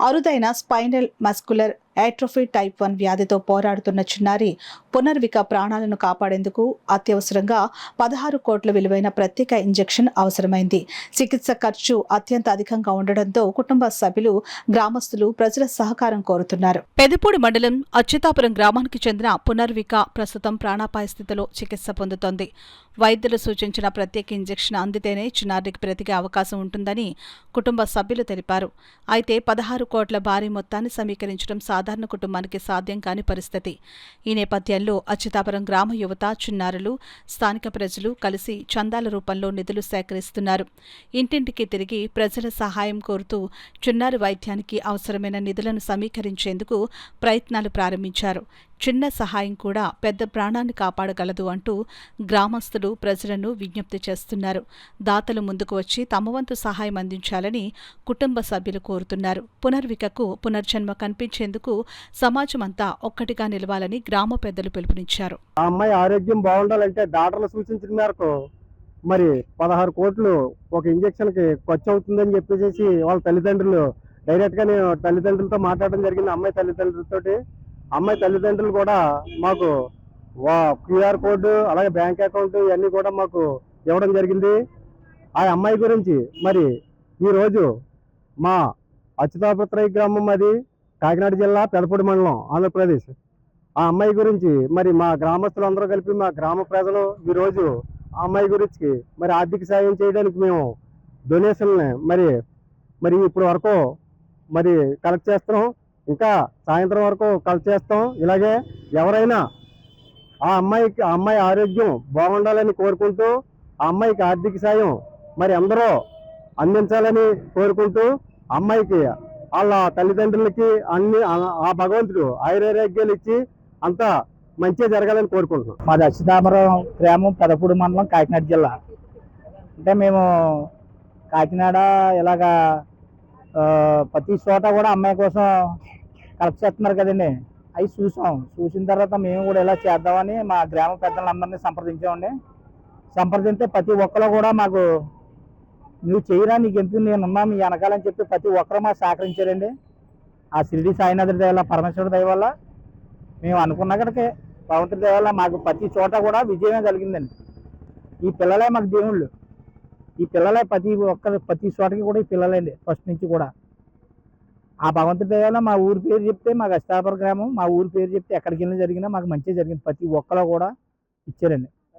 అరుదైన spinal muscular యాట్రోఫీ type 1 వ్యాధితో పోరాడుతున్న చిన్నారి పునర్విక ప్రాణాలను కాపాడేందుకు అత్యవసరంగా 16 కోట్ల విలువైన ప్రత్యేక ఇంజెక్షన్ అవసరమైంది. చికిత్స ఖర్చు అత్యంత అధికంగా ఉండడంతో కుటుంబ సభ్యులు, గ్రామస్తులు ప్రజల సహకారం కోరుతున్నారు. పెదపూడి మండలం అచ్యుతాపురం గ్రామానికి చెందిన పునర్విక ప్రస్తుతం ప్రాణాపాయ స్థితిలో చికిత్స పొందుతోంది. వైద్యులు సూచించిన ప్రత్యేక ఇంజెక్షన్ అందితేనే చిన్నారికి బ్రతికే అవకాశం ఉంటుందని కుటుంబ సభ్యులు తెలిపారు. అయితే 16 కోట్ల భారీ మొత్తాన్ని సమీకరించడం సాధారణ కుటుంబానికి సాధ్యం కాని పరిస్థితి. ఈ నేపథ్యంలో అచ్యుతాపురం గ్రామ యువత, చిన్నారులు, స్థానిక ప్రజలు కలిసి చందాల రూపంలో నిధులు సేకరిస్తున్నారు. ఇంటింటికి తిరిగి ప్రజల సహాయం కోరుతూ చిన్నారి వైద్యానికి అవసరమైన నిధులను సమీకరించేందుకు ప్రయత్నాలు ప్రారంభించారు. చిన్న సహాయం కూడా పెద్ద ప్రాణాన్ని కాపాడగలదు అంటూ గ్రామస్తులు ప్రజలను విజ్ఞప్తి చేస్తున్నారు. దాతలు ముందుకు వచ్చి తమ వంతు సహాయం అందించాలని కుటుంబ సభ్యులు కోరుతున్నారు. పునర్వికకు పునర్జన్మ కనిపించేందుకు సమాజమంతా ఒక్కటిగా నిలవాలని గ్రామ పెద్దలు పిలుపునిచ్చారు. ఆ అమ్మాయి ఆరోగ్యం బాగుండాలంటే డాక్టర్లు సూచించిన మేరకు మరి 16 కోట్లు ఒక ఇంజక్షన్ కి ఖర్చు అవుతుందని చెప్పేసి వాళ్ళ తల్లిదండ్రులు డైరెక్ట్ గా నేను తల్లిదండ్రులతో మాట్లాడడం జరిగింది. అమ్మాయి తల్లిదండ్రులు కూడా మాకు క్యూఆర్ కోడ్ అలాగే బ్యాంక్ అకౌంట్ ఇవన్నీ కూడా మాకు ఇవ్వడం జరిగింది. ఆ అమ్మాయి గురించి మరి ఈరోజు మా అచ్యుతాపురం గ్రామం, అది కాకినాడ జిల్లా పెదపూడి మండలం, ఆంధ్రప్రదేశ్. ఆ అమ్మాయి గురించి మరి మా గ్రామస్తులందరూ కలిపి, మా గ్రామ ప్రజలు ఈరోజు ఆ అమ్మాయి గురించి మరి ఆర్థిక సాయం చేయడానికి మేము డొనేషన్ని మరి ఇప్పుడు వరకు మరి కలెక్ట్ చేస్తున్నాం. ఇంకా సాయంత్రం వరకు కలెక్ట్ చేస్తాం. ఇలాగే ఎవరైనా ఆ అమ్మాయి ఆరోగ్యం బాగుండాలని కోరుకుంటూ, ఆ అమ్మాయికి ఆర్థిక సాయం మరి అందరూ అందించాలని కోరుకుంటూ, అమ్మాయికి వాళ్ళ తల్లిదండ్రులకి అన్ని ఆ భగవంతుడు ఆయురారోగ్యాలు ఇచ్చి అంతా మంచిగా జరగాలని కోరుకుంటున్నాం. మాది అచ్యుతాపురం గ్రామం, పెదపూడి మండలం, కాకినాడ జిల్లా. అంటే మేము కాకినాడ ఇలాగా ప్రతి చోట కూడా అమ్మాయి కోసం కలెక్ట్ చేస్తున్నారు కదండి. అవి చూసిన తర్వాత మేము కూడా ఇలా చేద్దామని మా గ్రామ పెద్దలందరినీ సంప్రదించామండి. సంప్రదింస్తే ప్రతి ఒక్కరు కూడా మాకు నువ్వు చేయరా, నీకు ఎందుకు, నేనున్నా మీ వెనకాలని చెప్పి ప్రతి ఒక్కరు మాకు సహకరించారండి. ఆ షిరిడి సాయినాథుడి దయ వల్ల, పరమేశ్వరుడి దయ వల్ల మేము అనుకున్న కనుకే భగవంతుడి దయ వల్ల మాకు ప్రతి చోట కూడా విజయమే కలిగిందండి. ఈ పిల్లలే మాకు దేవుళ్ళు. ఈ పిల్లలే ప్రతి చోటకి కూడా ఈ పిల్లలండి ఫస్ట్ నుంచి కూడా. ఆ భగవంతుడి దయ వల్ల మా ఊరి పేరు చెప్తే, మాకు అచ్యుతాపురం గ్రామం, మా ఊరి పేరు చెప్తే ఎక్కడికి వెళ్ళినా జరిగినా మాకు మంచిగా జరిగింది. ప్రతి ఒక్కరు కూడా ఇచ్చారండి.